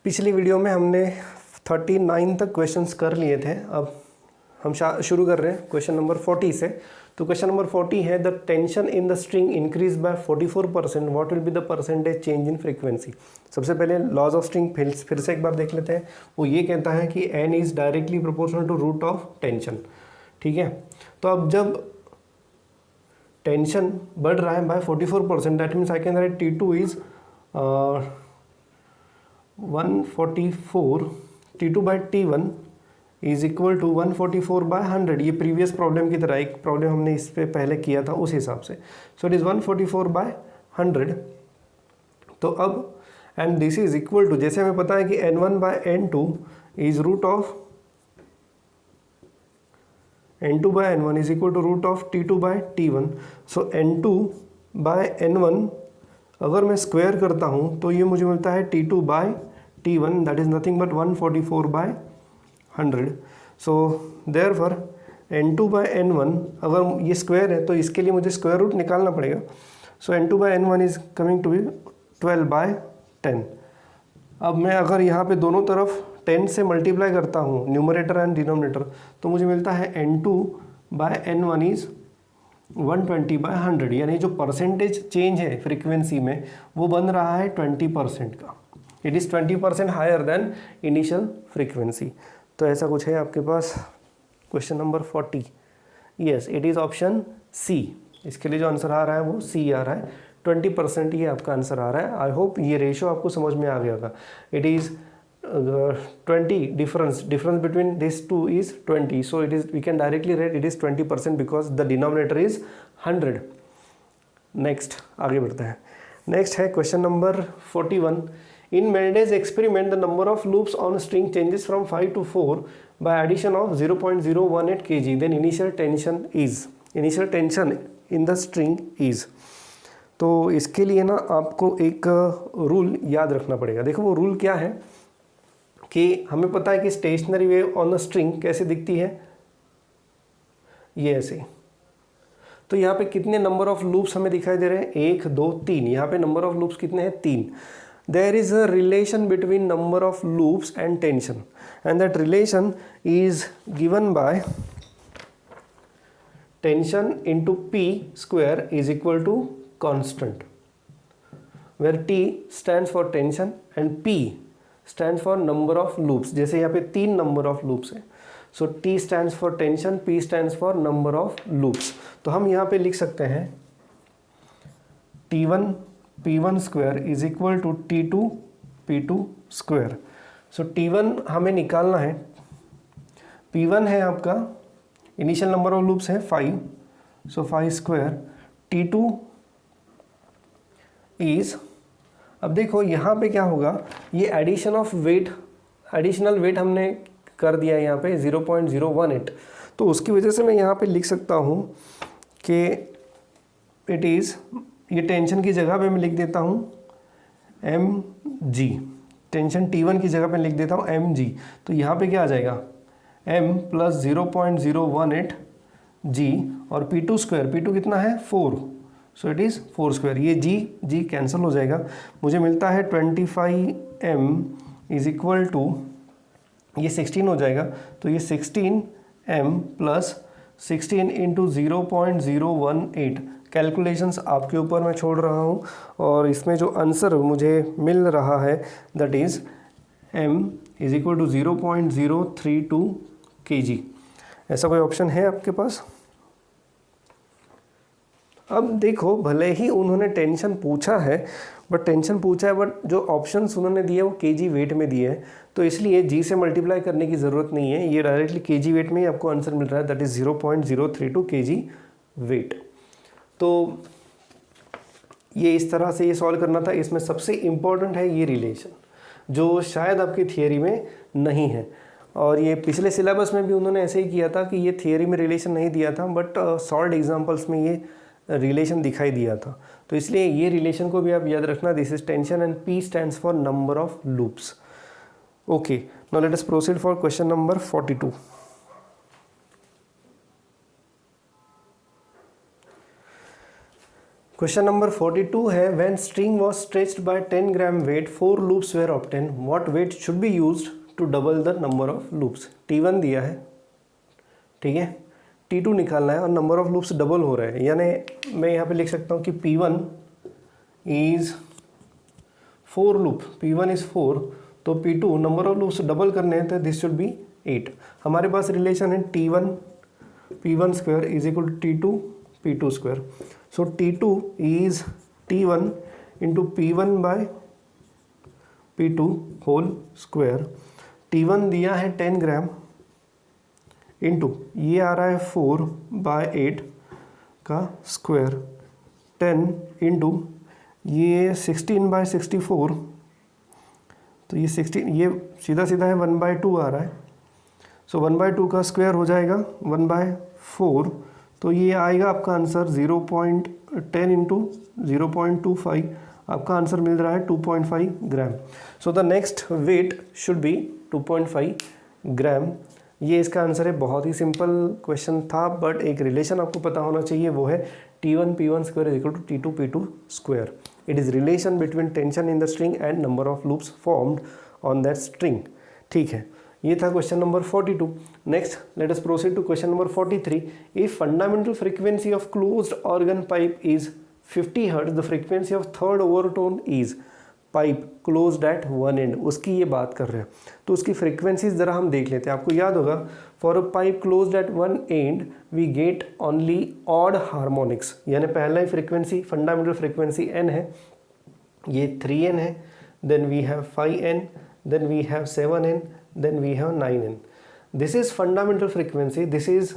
पिछली वीडियो में हमने 39 तक क्वेश्चंस कर लिए थे। अब हम शुरू कर रहे हैं क्वेश्चन नंबर 40 से। तो क्वेश्चन नंबर 40 है, the tension in the string increase by 44%, what will be the percentage change in frequency. सबसे पहले लॉज ऑफ स्ट्रिंग फिर से एक बार देख लेते हैं। वो ये कहता है कि n is directly proportional to root of tension. ठीक है, तो अब जब टेंशन बढ़ रहा है by 44%, that means I can write T2 is 144, T2 by T1 is equal to 144 by 100। ये प्रीवियस प्रॉब्लम की तरह एक प्रॉब्लम हमने इस पे पहले किया था उस हिसाब से। So it is 144 by 100। तो अब and this is equal to, जैसे हमें पता है कि n1 by n2 is root of n2 by n1 is equal to root of T2 by T1। So n2 by n1 अगर मैं स्क्वायर करता हूँ तो ये मुझे मिलता है T2 by T1, that is nothing but 144 by 100। So therefore n2 by n1, अगर ये स्क्वायर है तो इसके लिए मुझे स्क्वायर रूट निकालना पड़ेगा। So n2 by n1 is coming to be 12 by 10। अब मैं अगर यहाँ पे दोनों तरफ 10 से मल्टीप्लाई करता हूँ, न्यूमरेटर एंड डिनोमिनेटर, तो मुझे मिलता है n2 by n1 is 120 bye 100। यानी जो परसेंटेज चेंज है फ्रीक्वेंसी में वो बन रहा है 20% का। It is 20% higher than initial frequency. तो ऐसा कुछ है आपके पास question number 40। Yes, it is option C. इसके लिए जो आंसर आ रहा है वो सी आ रहा है। 20% ये आपका आंसर आ रहा है। आई होप ये रेशो आपको समझ में आ गया होगा। It is 20 difference between these two is 20, so it is, we can directly write it is 20% because the denominator is 100. next आगे बढ़ते हैं। next है question number 41। in Melday's experiment the number of loops on string changes from 5 to 4 by addition of 0.018 kg, then initial tension in the string is। तो इसके लिए ना आपको एक रूल याद रखना पड़ेगा। देखो वो रूल क्या है कि हमें पता है कि stationary wave on the string कैसे दिखती है, ये ऐसे। तो यहाँ पे कितने नंबर ऑफ लूप्स हमें दिखाई दे रहे हैं, 1 2 3। यहाँ पे नंबर ऑफ लूप्स कितने हैं, 3। There is a relation between number of loops and tension, and that relation is given by tension into P square is equal to constant, where T stands for tension and P stands for number of loops। जैसे यहाँ पे 3 number of loops हैं, सो T stands for tension, P stands for number of loops। तो हम यहाँ पे लिख सकते हैं T1 P1 square is equal to T2 P2 square. So T1 हमें निकालना है, P1 है आपका इनिशियल नंबर ऑफ लूप्स है 5, सो 5 स्क्वायर। T2 इज, अब देखो यहाँ पे क्या होगा, ये addition of weight, additional weight हमने कर दिया यहाँ पे 0.018। तो उसकी वजह से मैं यहाँ पे लिख सकता हूँ कि इट इज़, ये टेंशन की जगह पे मैं लिख देता हूँ mg, टेंशन T1 की जगह पे लिख देता हूँ mg। तो यहाँ पे क्या आ जाएगा, m प्लस 0.018 g और P2 स्क्वायर, P2 कितना है 4, सो इट इज़ 4 स्क्वायर। ये जी कैंसिल हो जाएगा, मुझे मिलता है 25m इज इक्वल टू, ये 16 हो जाएगा, तो ये 16m प्लस 16 इंटू 0.018। कैलकुलेशंस आपके ऊपर मैं छोड़ रहा हूँ, और इसमें जो आंसर मुझे मिल रहा है that is m is equal to 0.032 kg। ऐसा कोई ऑप्शन है आपके पास? अब देखो, भले ही उन्होंने टेंशन पूछा है, बट जो ऑप्शंस उन्होंने दिए वो केजी वेट में दिए हैं, तो इसलिए जी से मल्टीप्लाई करने की ज़रूरत नहीं है। ये डायरेक्टली केजी वेट में ही आपको आंसर मिल रहा है, दैट इज़ 0.032 केजी वेट। तो ये इस तरह से ये सॉल्व करना था। इसमें सबसे इम्पॉर्टेंट है ये रिलेशन, जो शायद आपकी थियोरी में नहीं है, और ये पिछले सिलेबस में भी उन्होंने ऐसे ही किया था कि ये थियोरी में रिलेशन नहीं दिया था, बट सॉल्व्ड एग्जाम्पल्स में ये रिलेशन दिखाई दिया था। तो इसलिए ये रिलेशन को भी आप याद रखना, this is tension and P stands for number of loops. Okay, now let us proceed for question number 42। Question number 42 है when string was stretched by 10 gram weight 4 loops were obtain what weight should be used to double the number of loops. T1 दिया है, ठीक है, T2 निकालना है और number of loops double हो रहे हैं, यानी मैं यहाँ पे लिख सकता हूँ कि P1 is 4 loop, P1 is 4, तो P2 number of loops double करने हैं तो दिस शुड बी 8। हमारे पास रिलेशन है T1 P1 square is equal to T2 P2 square. So T2 is T1 into P1 by P2 whole square. T1 दिया है 10 gram into ये आ रहा है 4 बाय 8 का स्क्वायर, 10 इंटू ये 16 बाय 64, तो ये 16, ये सीधा सीधा है 1 बाय 2 आ रहा है, सो 1 बाय 2 का स्क्वायर हो जाएगा 1 बाय 4, तो ये आएगा आपका आंसर 0.10 इंटू 0.25, आपका आंसर मिल रहा है 2.5 ग्राम। So the next weight should be 2.5 ग्राम। ये इसका आंसर है। बहुत ही सिंपल क्वेश्चन था, बट एक रिलेशन आपको पता होना चाहिए, वो है T1 P1 square is equal to T2 P2 square. It is relation between tension in the string and number of loops formed on that string. ठीक है, ये था question number 42। Next let us proceed to question number 43। If fundamental frequency of closed organ pipe is 50 hertz, the frequency of third overtone is pipe closed at one and, उसकी ये बात कर रहे हैं। तो उसकी फ्रीक्वेंसीज ज़रा हम देख लेते हैं। आपको याद होगा for a pipe closed at one end we get only odd harmonics, यानी पहला ही फ्रीक्वेंसी फंडामेंटल फ्रीक्वेंसी n है, ये 3n है, then we have 5n, then we have 7n, then we have 9n. This is fundamental frequency, this is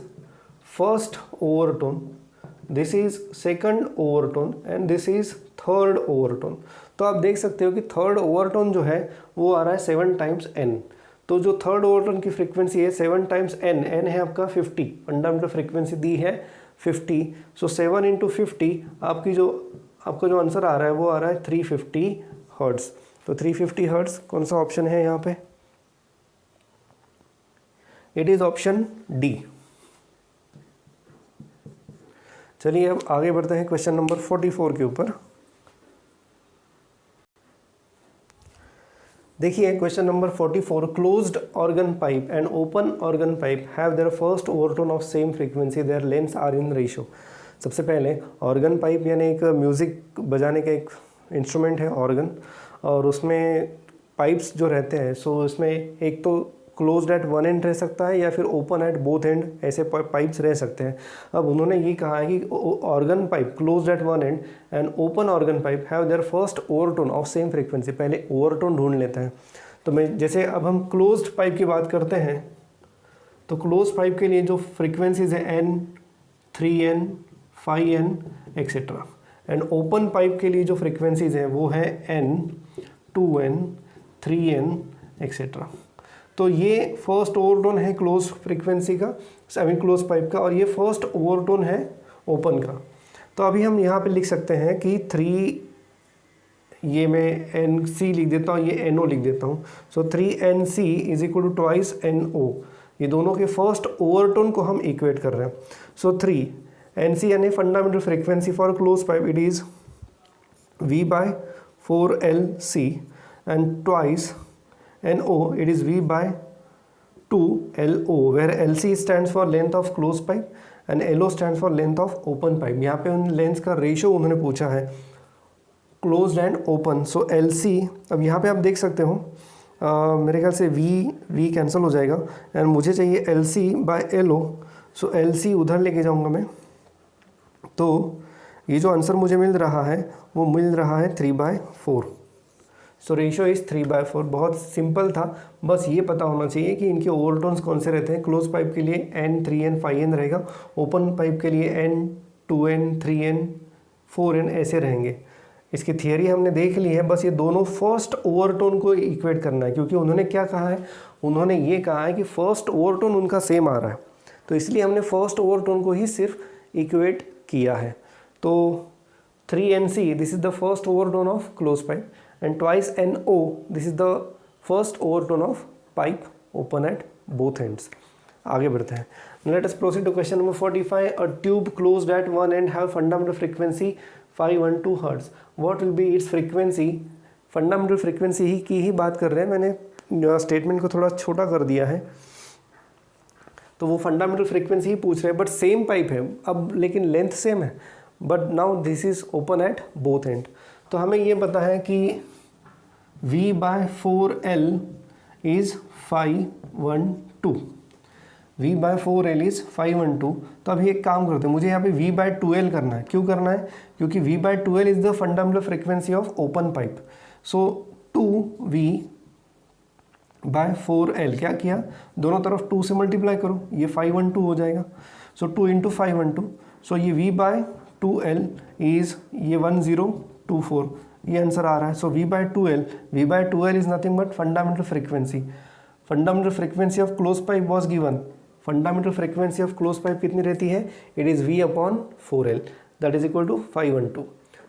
first overtone, this is second overtone and this is third overtone। तो आप देख सकते हो कि third overtone जो है वो आ रहा है 7 टाइम्स n। तो जो थर्ड ओवरटोन की फ्रीक्वेंसी है 7 टाइम्स n, n है आपका 50, फंडामेंटल फ्रीक्वेंसी दी है 50, सो 7 इंटू 50 आपका जो आंसर आ रहा है वो आ रहा है 350 हर्ट्ज। तो 350 हर्ट्ज कौन सा ऑप्शन है यहाँ पे? It is option D. चलिए अब आगे बढ़ते हैं क्वेश्चन नंबर 44 के ऊपर। देखिए question number 44, closed organ pipe and open organ pipe have their first overtone of same frequency, their lengths are in ratio. सबसे पहले ऑर्गन पाइप यानी एक म्यूज़िक बजाने का एक इंस्ट्रूमेंट है ऑर्गन, और उसमें पाइप्स जो रहते हैं, सो इसमें एक तो क्लोज्ड एट वन एंड रह सकता है या फिर ओपन एट बोथ एंड, ऐसे पाइप्स रह सकते हैं। अब उन्होंने ये कहा है कि organ pipe closed at one and and open organ pipe have their first overtone of same frequency. पहले ओवरटोन ढूंढ लेते हैं। तो मैं जैसे अब हम क्लोज्ड पाइप की बात करते हैं, तो क्लोज पाइप के लिए जो फ्रीक्वेंसीज है n, 3n, 5n etcetera, and open pipe के लिए जो फ्रीक्वेंसीज हैं वो है n, 2n, 3n एक्सेट्रा। तो ये फर्स्ट ओवरटोन है क्लोज फ्रीक्वेंसी का, आई मीन क्लोज पाइप का, और ये फर्स्ट ओवरटोन है ओपन का। तो अभी हम यहाँ पे लिख सकते हैं कि 3, ये मैं NC लिख देता हूँ, ये NO लिख देता हूँ। So 3NC is equal to twice NO, ये दोनों के फर्स्ट ओवरटोन को हम इक्वेट कर रहे हैं। सो 3NC यानी fundamental frequency for close pipe, it is V by 4LC and twice NO, it is V by 2LO, where LC stands for length of closed pipe and LO stands for length of open pipe। यहाँ पे उन length का ratio उन्होंने पूछा है closed end open. सो LC, अब यहाँ पे आप देख सकते हो मेरे ख्याल से V कैंसिल हो जाएगा एंड मुझे चाहिए LC बाय LO। सो LC उधर लेके जाऊँगा मैं, तो ये जो आंसर मुझे मिल रहा है वो मिल रहा है 3/4। So ratio is 3/4। बहुत सिंपल था, बस ये पता होना चाहिए कि इनके ओवरटोन्स कौन से रहते हैं। क्लोज पाइप के लिए n, 3n, 5n रहेगा, ओपन पाइप के लिए n, 2n, 3n, 4n ऐसे रहेंगे। इसकी थियरी हमने देख ली है, बस ये दोनों फर्स्ट ओवरटोन को इक्वेट करना है, क्योंकि उन्होंने क्या कहा है, उन्होंने ये कहा है कि फर्स्ट ओवरटोन उनका सेम आ रहा है, तो इसलिए हमने फर्स्ट ओवरटोन को ही सिर्फ इक्वेट किया है। तो 3NC this is the first overtone of close pipe and twice NO, this is the first overtone of pipe open at both ends। आगे बढ़ते हैं। Let us proceed to question number 45। A tube closed at one end have fundamental frequency 512 hertz. What will be its frequency, fundamental frequency ही की ही बात कर रहे हैं, मैंने स्टेटमेंट को थोड़ा छोटा कर दिया है, तो वो फंडामेंटल फ्रीक्वेंसी ही पूछ रहे हैं, बट सेम पाइप है अब, लेकिन लेंथ सेम है, but now this is open at both and. तो हमें ये पता है कि V/4L इज 512, V/4L इज 512। तो अभी एक काम करते हैं, मुझे यहाँ पे V/2L करना है। क्यों करना है? क्योंकि V/2L is the fundamental frequency of open pipe. So 2V/4L, क्या किया, दोनों तरफ 2 से मल्टीप्लाई करो, ये 512 हो जाएगा। सो 2 × 512, सो ये V/2L इज ये 1024, ये आंसर आ रहा है। So V/2L is nothing but fundamental frequency. Fundamental frequency of close pipe was given. Fundamental frequency of close pipe कितनी रहती है? It is V/4L, that is equal to 512।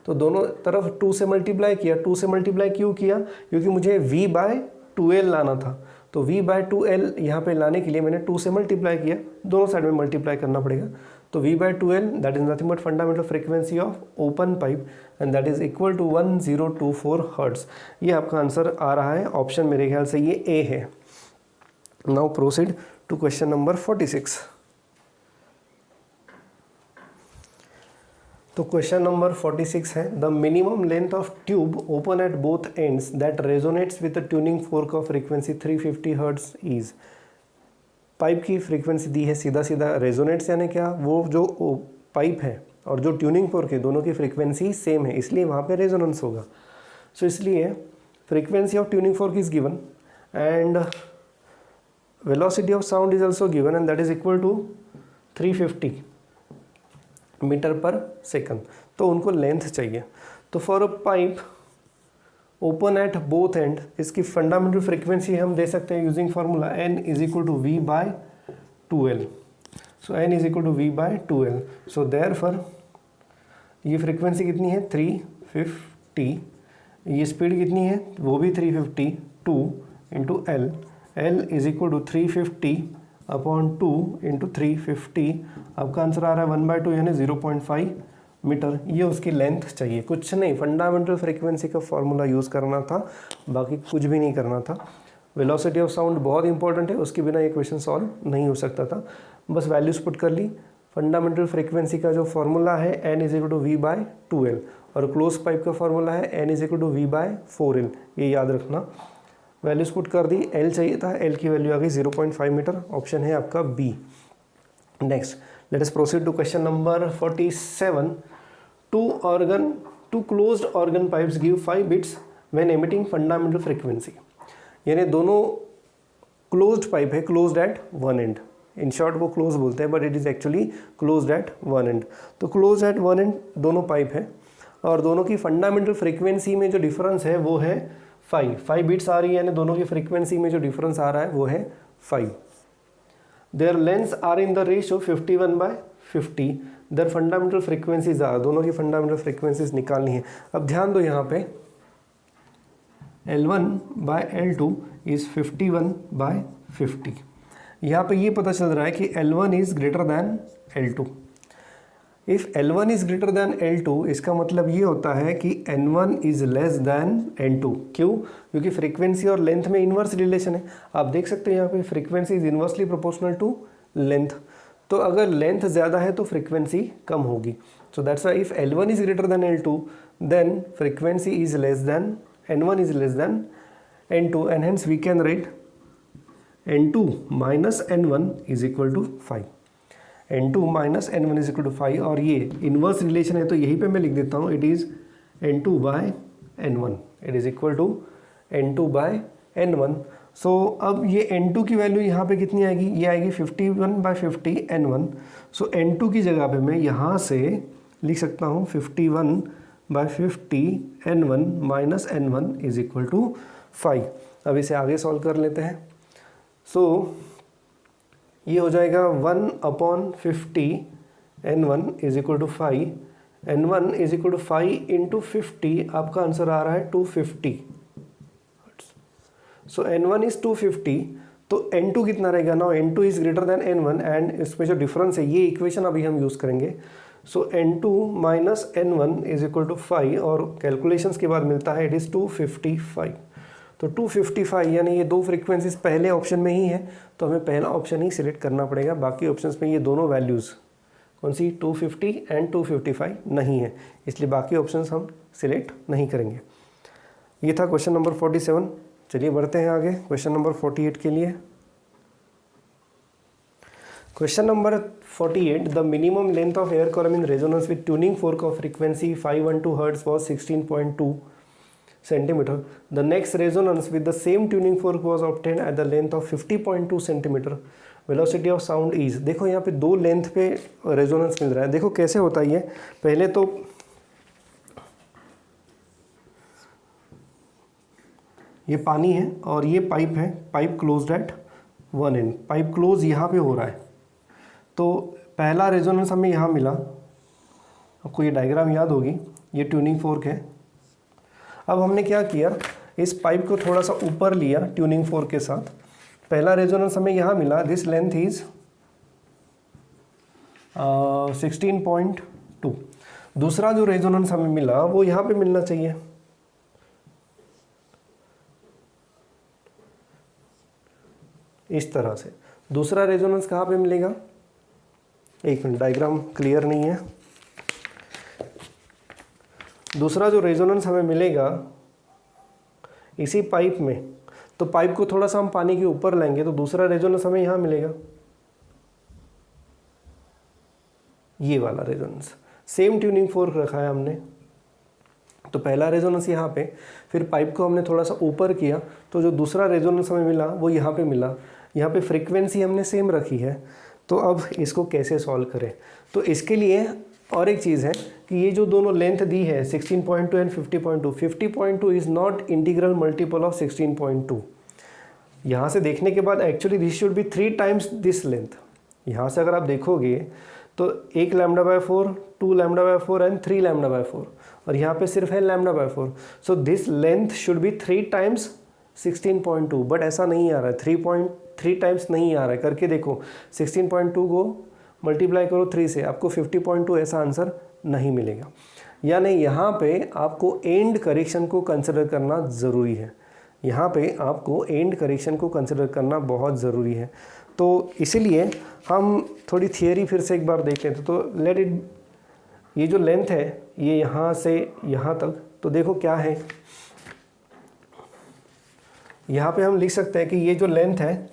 तो दोनों तरफ 2 से मल्टीप्लाई किया। 2 से मल्टीप्लाई क्यों किया? क्योंकि मुझे V/2L लाना था। तो V/2L यहाँ पे लाने के लिए मैंने 2 से मल्टीप्लाई किया, दोनों साइड में मल्टीप्लाई करना पड़ेगा। तो V/2L that is nothing but fundamental frequency of open pipe and that is equal to 1024 hertz. ये आपका आंसर आ रहा है, ऑप्शन मेरे ख्याल से ये ए है। Now proceed to question number 46। तो क्वेश्चन नंबर 46 है, the minimum length of tube open at both ends that resonates with the tuning fork of frequency 350 hertz is. Pipe की फ्रीक्वेंसी दी है, सीधा सीधा रेजोनेट्स यानी क्या, वो जो पाइप है और जो ट्यूनिंग फोर्क है दोनों की फ्रीक्वेंसी सेम है, इसलिए वहाँ पे रेजोनेंस होगा। सो इसलिए frequency of tuning fork is given and velocity of sound is also given and that is equal to 350 metre per second. तो उनको लेंथ चाहिए। तो for a pipe open at both end, इसकी fundamental frequency हम दे सकते हैं using formula n is equal to V/2L। So n is equal to V/2L। So therefore ये फ्रीक्वेंसी कितनी है? 350। ये स्पीड कितनी है? वो भी 350, 2 into L। L is equal to 350/2 into 350। आपका आंसर आ रहा है 1/2 यानी 0.5 मीटर। ये उसकी लेंथ चाहिए, कुछ नहीं, फंडामेंटल फ्रीक्वेंसी का फॉर्मूला यूज़ करना था, बाकी कुछ भी नहीं करना था। वेलोसिटी ऑफ साउंड बहुत इंपॉर्टेंट है, उसके बिना ये क्वेश्चन सॉल्व नहीं हो सकता था। बस वैल्यूज पुट कर ली। फंडामेंटल फ्रीक्वेंसी का जो फॉर्मूला है n is equal to V/2L और क्लोज पाइप का फॉर्मूला है n is equal to V/4L, ये याद रखना। वैल्यूज पुट कर दी, L चाहिए था, L की वैल्यू आ गई 0.5 मीटर, ऑप्शन है आपका B। Next let us proceed to question number 47। Two closed organ pipes give 5 beats when emitting fundamental frequency. यानी दोनों क्लोज्ड पाइप है, closed at one end. In short वो क्लोज बोलते हैं but it is actually closed at one end. तो close at one end दोनों pipe है और दोनों की फंडामेंटल फ्रीक्वेंसी में जो डिफरेंस है वो है 5 बिट्स आ रही है, यानी दोनों की फ्रीक्वेंसी में जो डिफरेंस आ रहा है वो है 5। Their lengths are in the ratio 51/50। Their fundamental frequencies are, दोनों की फंडामेंटल फ्रीक्वेंसीज निकालनी है। अब ध्यान दो यहाँ पे L1/L2 इज 51/50। यहाँ पे ये पता चल रहा है कि L1 is greater than L2। If L1 is greater than L2 इसका मतलब ये होता है कि N1 is less than N2। क्यों? क्योंकि फ्रीक्वेंसी और लेंथ में इन्वर्स रिलेशन है। आप देख सकते हैं यहाँ पे frequency is inversely proportional to length. तो अगर लेंथ ज़्यादा है तो फ्रीक्वेंसी कम होगी। So that's why if L1 is greater than L2 then frequency is less than N1 is less than N2 and hence we can write N2 minus N1 is equal to 5। N2 minus N1 is equal to 5 और ये inverse relation है तो यहीं पे मैं लिख देता हूँ, it is N2/N1, it is equal to N2/N1। So अब ये N2 की वैल्यू यहाँ पे कितनी आएगी? ये आएगी 51/50 N1। सो N2 की जगह पे मैं यहाँ से लिख सकता हूँ 51/50 N1 minus N1 is equal to 5। अब इसे आगे सॉल्व कर लेते हैं। सो ये हो जाएगा 1/50 N1 is equal to 5। N1 is equal to 5 into 50, आपका आंसर आ रहा है 250। सो N1 इज 250, तो N2 कितना रहेगा? Now N2 is greater than N1 and इसमें जो डिफरेंस है ये इक्वेशन अभी हम यूज़ करेंगे। So N2 minus N1 is equal to 5 और कैलकुलेशंस के बाद मिलता है इट इज़ 255। तो 255 यानी ये दो फ्रीक्वेंसीज पहले ऑप्शन में ही है, तो हमें पहला ऑप्शन ही सिलेक्ट करना पड़ेगा। बाकी ऑप्शंस में ये दोनों वैल्यूज़ कौन सी 250 एंड 255 नहीं है, इसलिए बाकी ऑप्शंस हम सिलेक्ट नहीं करेंगे। ये था क्वेश्चन नंबर 47। चलिए बढ़ते हैं आगे क्वेश्चन नंबर 48 के लिए। Question number 48, the minimum length of air column in resonance with tuning fork of frequency 512 hertz was 16.2 centimeter. The next resonance with the same tuning fork was obtained at the length of 50.2 centimeter. Velocity of sound is, देखो यहाँ पे दो length पे resonance मिल रहा है। देखो कैसे होता है ये, पहले तो ये पानी है और ये पाइप है, pipe closed at one and, pipe close यहाँ पे हो रहा है। तो पहला रेजोनेंस हमें यहाँ मिला, आपको ये डायग्राम याद होगी, ये ट्यूनिंग फोर्क है। अब हमने क्या किया, इस पाइप को थोड़ा सा ऊपर लिया ट्यूनिंग फोर्क के साथ। पहला रेजोनेंस हमें यहाँ मिला, दिस लेंथ इज 16.2। दूसरा जो रेजोनेंस हमें मिला वो यहाँ पे मिलना चाहिए, इस तरह से। दूसरा रेजोनेंस कहाँ पे मिलेगा, एक मिनट, डायग्राम क्लियर नहीं है। दूसरा जो रेजोनेंस हमें मिलेगा इसी पाइप में, तो पाइप को थोड़ा सा हम पानी के ऊपर लेंगे तो दूसरा रेजोनेंस हमें यहाँ मिलेगा, ये वाला रेजोनेंस। सेम ट्यूनिंग फोर्क रखा है हमने, तो पहला रेजोनेंस यहाँ पे, फिर पाइप को हमने थोड़ा सा ऊपर किया तो जो दूसरा रेजोनेंस हमें मिला वो यहाँ पे मिला। यहाँ पे फ्रीक्वेंसी हमने सेम रखी है। तो अब इसको कैसे सॉल्व करें, तो इसके लिए और एक चीज़ है कि ये जो दोनों लेंथ दी है 16.2 and 50.2, 50.2 is not integral multiple of 16.2। यहाँ से देखने के बाद actually this should be 3 times this length. यहाँ से अगर आप देखोगे तो 1 λ/4, 2 λ/4 एंड 3 λ/4, और यहाँ पे सिर्फ है λ/4। So this length should be 3 times 16.2, but ऐसा नहीं आ रहा है, 3.3 टाइम्स नहीं आ रहा है। करके देखो, 16.2 को मल्टीप्लाई करो 3 से, आपको 50.2 ऐसा आंसर नहीं मिलेगा। यानी यहाँ पे आपको एंड करेक्शन को कंसिडर करना ज़रूरी है, यहाँ पे आपको एंड करेक्शन को कंसिडर करना बहुत ज़रूरी है। तो इसीलिए हम थोड़ी थियरी फिर से एक बार देख लेते। तो लेट इट, ये जो लेंथ है ये यहाँ से यहाँ तक, तो देखो क्या है, यहाँ पे हम लिख सकते हैं कि ये जो लेंथ है,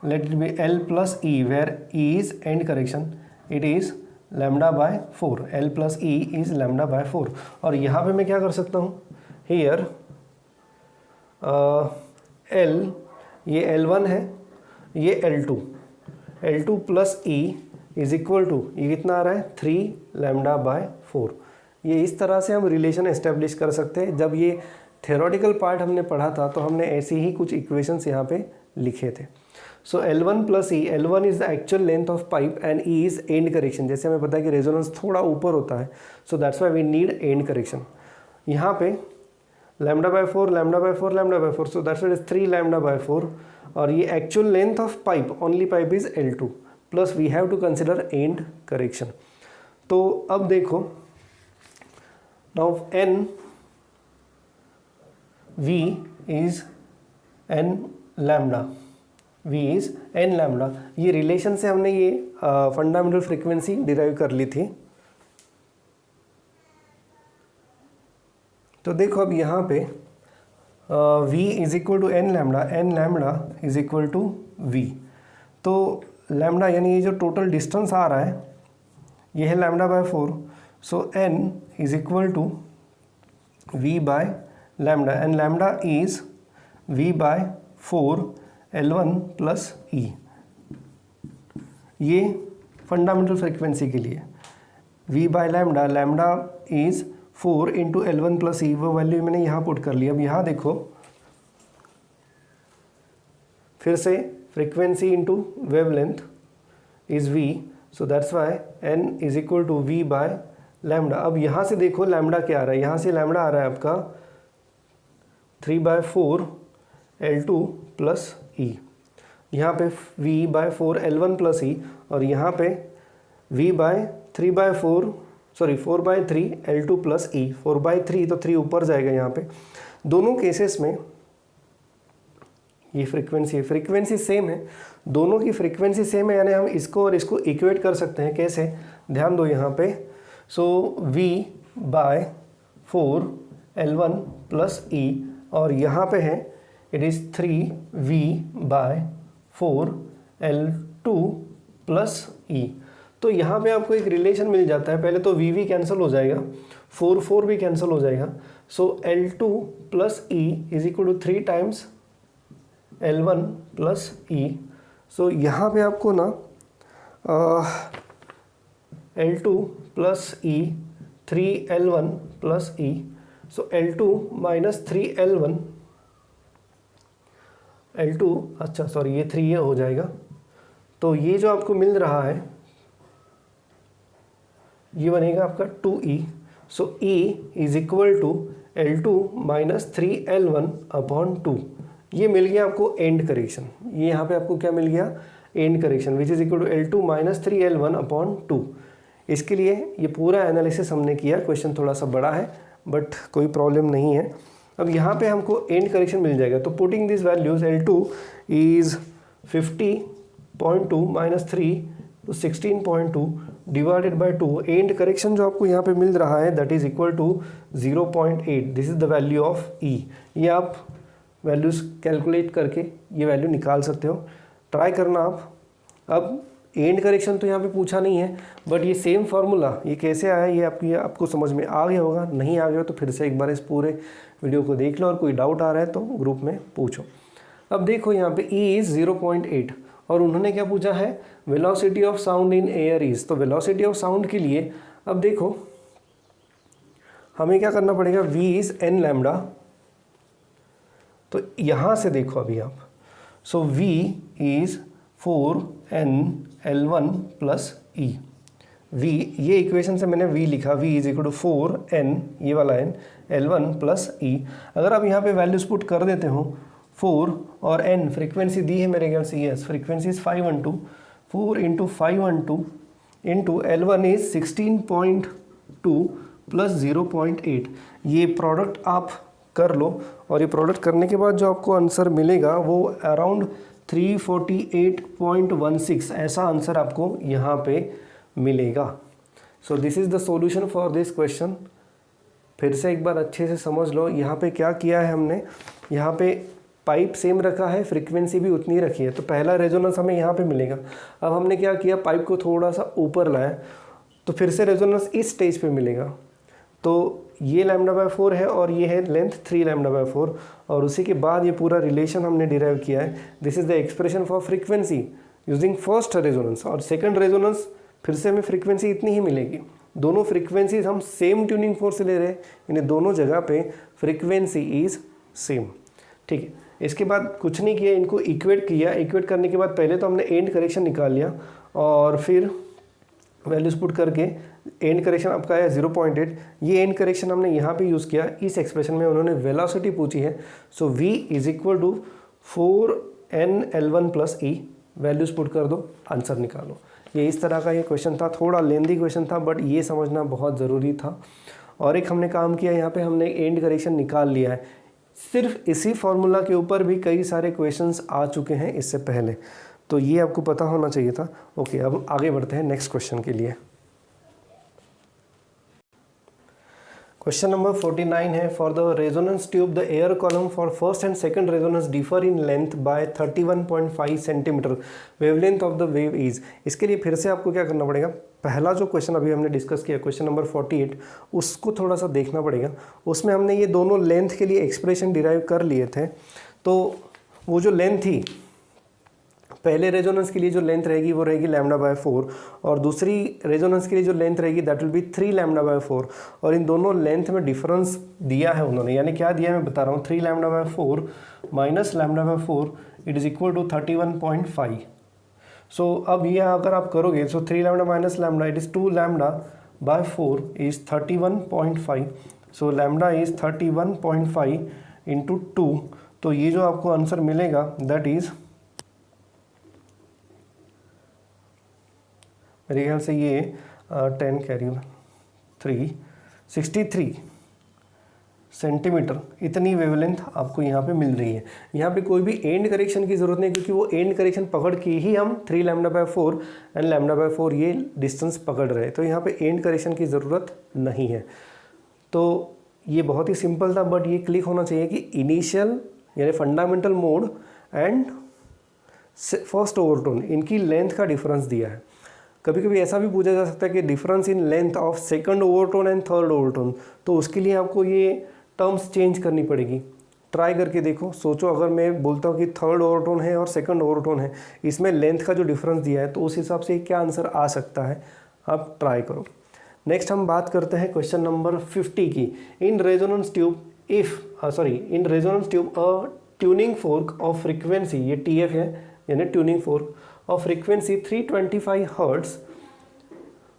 let it be L plus E, where E is end correction, it is λ/4, L plus E is λ/4। और यहाँ पे मैं क्या कर सकता हूँ, here L, ये L1 है, ये L2 plus E is equal to, ये कितना आ रहा है 3 λ/4। ये इस तरह से हम रिलेशन एस्टेब्लिश कर सकते हैं। जब ये थ्योरेटिकल पार्ट हमने पढ़ा था तो हमने ऐसे ही कुछ इक्वेशंस यहाँ पे लिखे थे। सो L1 plus E, L1 is the actual length of pipe and E is and correction. जैसे हमें पता है कि रेजोनेंस थोड़ा ऊपर होता है, so that's why we need end correction. यहाँ पे λ/4, सो दैट्स व्हाई इज 3 λ/4, और ये actual length of pipe, only pipe is L2, plus we have to consider end correction. तो अब देखो, now N V is N lambda, V is N lambda. ये relation से हमने ये फंडामेंटल फ्रीक्वेंसी डिराइव कर ली थी। तो देखो अब यहाँ पे V is equal to N lambda is equal to V। तो लैम्डा यानी ये जो टोटल डिस्टेंस आ रहा है ये है λ/4, so N is equal to V by lambda, and lambda is V/4 L1 plus E। ये फंडामेंटल फ्रीक्वेंसी के लिए V by lambda, lambda is 4 into L1 plus E, वो वैल्यू मैंने यहाँ पुट कर लिया। अब यहाँ देखो फिर से frequency into wavelength is V, so that's why N is equal to V by lambda. अब यहाँ से देखो लैम्डा क्या आ रहा है, यहाँ से लैम्डा आ रहा है आपका 3/4 L2 प्लस E, यहाँ पे V/4 L1 प्लस E, और यहाँ पे V/ 3/4 सॉरी 4/3 L2 प्लस ई। 4/3 तो 3 ऊपर जाएगा यहाँ पे। दोनों केसेस में ये फ्रीक्वेंसी सेम है, दोनों की फ्रीक्वेंसी सेम है, यानी हम इसको और इसको इक्वेट कर सकते हैं। कैसे, ध्यान दो यहाँ पे। सो V/4 L1 प्लस ई, और यहाँ पे है it is 3V/4 L2 plus ई। तो यहाँ पे आपको एक रिलेशन मिल जाता है। पहले तो V कैंसिल हो जाएगा, 4 भी कैंसिल हो जाएगा। So L2 plus e is equal to 3 times L1 plus e. So यहाँ पे आपको ना L2 plus e 3L1 plus e. So L2 minus 3L1, L2 अच्छा सॉरी ये 3 ये हो जाएगा। तो ये जो आपको मिल रहा है ये बनेगा आपका 2E। So E is equal to L2 minus 3L1 upon 2। ये मिल गया आपको एंड करेक्शन। ये यहाँ पे आपको क्या मिल गया, end correction, which is equal to L2 minus 3L1 upon 2। इसके लिए ये पूरा एनालिसिस हमने किया। क्वेश्चन थोड़ा सा बड़ा है बट कोई प्रॉब्लम नहीं है। अब यहाँ पे हमको एंड करेक्शन मिल जाएगा। तो putting this values L2 is 50.2 minus 3 तो 16.2 डिवाइडेड बाय 2। एंड करेक्शन जो आपको यहाँ पे मिल रहा है that is equal to 0.8। This is the value of E। ये आप वैल्यूज कैलकुलेट करके ये वैल्यू निकाल सकते हो, ट्राई करना आप। अब एंड करेक्शन तो यहाँ पे पूछा नहीं है, बट ये सेम फार्मूला ये कैसे आया ये आपको समझ में आ गया होगा। नहीं आ गया तो फिर से एक बार इस पूरे वीडियो को देख लो, और कोई डाउट आ रहा है तो ग्रुप में पूछो। अब देखो यहाँ पे E इज़ 0.8 और उन्होंने क्या पूछा है, velocity of sound in air is. तो वेलोसिटी ऑफ साउंड के लिए अब देखो हमें क्या करना पड़ेगा, V इज़ n लैम्डा। तो यहाँ से देखो अभी आप, सो V is 4nL1 plus E। V ये इक्वेशन से मैंने V लिखा, V is equal to 4n ये वाला n L1 प्लस E। अगर आप यहाँ पे वैल्यूज पुट कर देते हो 4 और n, फ्रीक्वेंसी दी है मेरे ख्याल से, yes frequency is 512, 4 into 512 into L1 is 16.2 plus 0.8। ये प्रोडक्ट आप कर लो, और ये प्रोडक्ट करने के बाद जो आपको आंसर मिलेगा वो अराउंड 348.16 ऐसा आंसर आपको यहाँ पे मिलेगा। So this is the solution for this question. फिर से एक बार अच्छे से समझ लो, यहाँ पे क्या किया है हमने, यहाँ पे पाइप सेम रखा है, फ्रीक्वेंसी भी उतनी रखी है, तो पहला रेजोनेंस हमें यहाँ पे मिलेगा। अब हमने क्या किया, पाइप को थोड़ा सा ऊपर लाया, तो फिर से रेजोनेंस इस स्टेज पे मिलेगा। तो ये λ/4 है और ये है लेंथ 3 λ/4, और उसी के बाद ये पूरा रिलेशन हमने डिराइव किया है। This is the expression for frequency using first resonance, और सेकंड रेजोनेंस फिर से हमें फ्रीक्वेंसी इतनी ही मिलेगी। दोनों फ्रीक्वेंसीज हम सेम ट्यूनिंग फोर्स से ले रहे हैं, यानी दोनों जगह पे फ्रीक्वेंसी इज सेम। ठीक है, इसके बाद कुछ नहीं किया, इनको इक्वेट किया। इक्वेट करने के बाद पहले तो हमने एंड करेक्शन निकाल लिया, और फिर वैल्यूज पुट करके एंड करेक्शन आपका है 0.8। ये एंड करेक्शन हमने यहाँ पे यूज़ किया। इस एक्सप्रेशन में उन्होंने वेलोसिटी पूछी है, so V is equal to 4nL1 plus E। Values put कर दो, आंसर निकालो। ये इस तरह का ये क्वेश्चन था, थोड़ा लेंदी क्वेश्चन था, बट ये समझना बहुत ज़रूरी था। और एक हमने काम किया, यहाँ पे हमने एंड करेक्शन निकाल लिया है। सिर्फ इसी फॉर्मूला के ऊपर भी कई सारे क्वेश्चंस आ चुके हैं इससे पहले, तो ये आपको पता होना चाहिए था। ओके, अब आगे बढ़ते हैं नेक्स्ट क्वेश्चन के लिए। क्वेश्चन नंबर 49 है, for the resonance tube the air column for first and second resonance differ in length bye 31.5 centimetre, wavelength of the wave is. इसके लिए फिर से आपको क्या करना पड़ेगा, पहला जो क्वेश्चन अभी हमने डिस्कस किया क्वेश्चन नंबर 48, उसको थोड़ा सा देखना पड़ेगा। उसमें हमने ये दोनों लेंथ के लिए एक्सप्रेशन डिराइव कर लिए थे। तो वो जो लेंथ थी, पहले रेजोनेंस के लिए जो लेंथ रहेगी वो रहेगी λ/4, और दूसरी रेजोनेंस के लिए जो लेंथ रहेगी दैट विल बी 3 λ/4। और इन दोनों लेंथ में डिफरेंस दिया है उन्होंने, यानी क्या दिया है मैं बता रहा हूँ, 3 λ/4 minus λ/4 it is equal to 31.5। So अब ये अगर आप करोगे, so 3 λ minus λ it is 2 λ/4 is 31.5। So λ is 31.5 into 2, तो ये जो आपको आंसर मिलेगा दैट इज़, मेरे ख्याल से ये 10 कैरी 63 सेंटीमीटर इतनी वेवलेंथ आपको यहाँ पे मिल रही है। यहाँ पे कोई भी एंड करेक्शन की ज़रूरत नहीं, क्योंकि वो एंड करेक्शन पकड़ के ही हम 3 λ/4 एंड λ/4 ये डिस्टेंस पकड़ रहे हैं, तो यहाँ पे एंड करेक्शन की ज़रूरत नहीं है। तो ये बहुत ही सिंपल था, बट ये क्लिक होना चाहिए कि इनिशियल यानी fundamental mode and first overtone इनकी लेंथ का डिफरेंस दिया है। कभी कभी ऐसा भी पूछा जा सकता है कि difference in length of second overtone and third overtone, तो उसके लिए आपको ये टर्म्स चेंज करनी पड़ेगी। ट्राई करके देखो, सोचो अगर मैं बोलता हूँ कि थर्ड ओवरटोन है और सेकंड ओवरटोन है, इसमें लेंथ का जो डिफरेंस दिया है तो उस हिसाब से क्या आंसर आ सकता है, आप ट्राई करो। नेक्स्ट हम बात करते हैं क्वेश्चन नंबर 50 की। In resonance tube a tuning fork of frequency, ये TF है यानी tuning fork of frequency 325 hertz,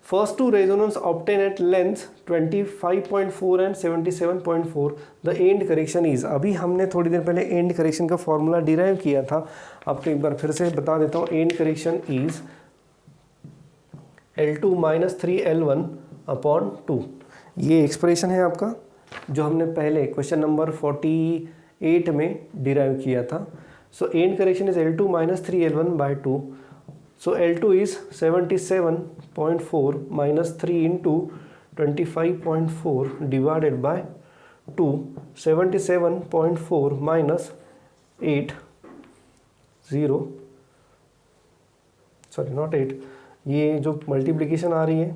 first two resonance obtained at length 25.4 and 77.4, the end correction is। अभी हमने थोड़ी देर पहले एंड करेक्शन का फॉर्मूला डिराइव किया था, आपको एक बार फिर से बता देता हूँ। And correction is L2 - 3L1/2। ये एक्सप्रेशन है आपका जो हमने पहले क्वेश्चन नंबर 48 में डिराइव किया था। So and correction is L2 - 3L1/2। So L2 is 77.4 minus 3 into 25.4 divided by 2, 77.4 minus 8, 0, sorry not 8, ये जो मल्टीप्लिकेशन आ रही है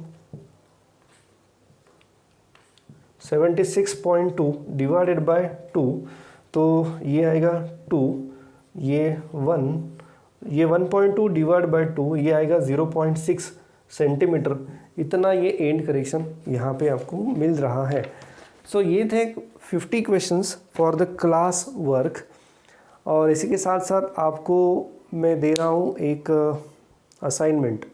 76.2 डिवाइडेड बाय 2, तो ये आएगा 2, ये 1, ये 1.2 डिवाइड बाय 2, ये आएगा 0.6 सेंटीमीटर। इतना ये एंड करेक्शन यहाँ पे आपको मिल रहा है। सो ये थे 50 questions for the class work, और इसी के साथ साथ आपको मैं दे रहा हूँ एक असाइनमेंट,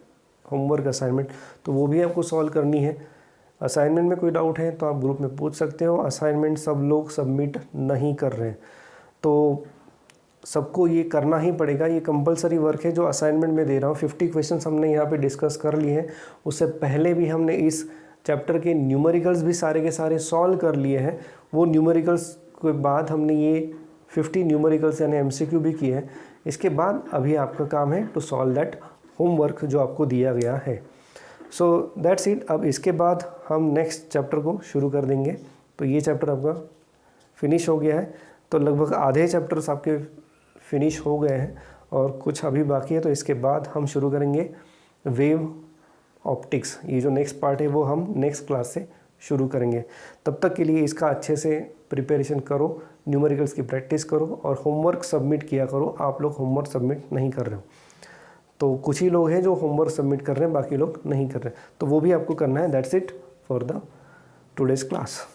होमवर्क असाइनमेंट, तो वो भी आपको सॉल्व करनी है। असाइनमेंट में कोई डाउट है तो आप ग्रुप में पूछ सकते हो। असाइनमेंट सब लोग सबमिट नहीं कर रहे हैं, तो सबको ये करना ही पड़ेगा। ये कंपलसरी वर्क है जो असाइनमेंट में दे रहा हूँ। 50 क्वेश्चंस हमने यहाँ पे डिस्कस कर लिए हैं। उससे पहले भी हमने इस चैप्टर के न्यूमेरिकल्स भी सारे के सारे सॉल्व कर लिए हैं। वो न्यूमेरिकल्स के बाद हमने ये 50 न्यूमेरिकल्स यानी MCQ भी किए हैं। इसके बाद अभी आपका काम है टू सॉल्व दैट होमवर्क जो आपको दिया गया है। So that's it. अब इसके बाद हम नेक्स्ट चैप्टर को शुरू कर देंगे। तो ये चैप्टर आपका फिनिश हो गया है, तो लगभग आधे चैप्टर्स आपके फिनिश हो गए हैं और कुछ अभी बाकी है। तो इसके बाद हम शुरू करेंगे वेव ऑप्टिक्स। ये जो नेक्स्ट पार्ट है वो हम नेक्स्ट क्लास से शुरू करेंगे। तब तक के लिए इसका अच्छे से प्रिपरेशन करो, न्यूमेरिकल्स की प्रैक्टिस करो और होमवर्क सबमिट किया करो। आप लोग होमवर्क सबमिट नहीं कर रहे हो, तो कुछ ही लोग हैं जो होमवर्क सबमिट कर रहे हैं, बाकी लोग नहीं कर रहे, तो वो भी आपको करना है। That's it for the today's class.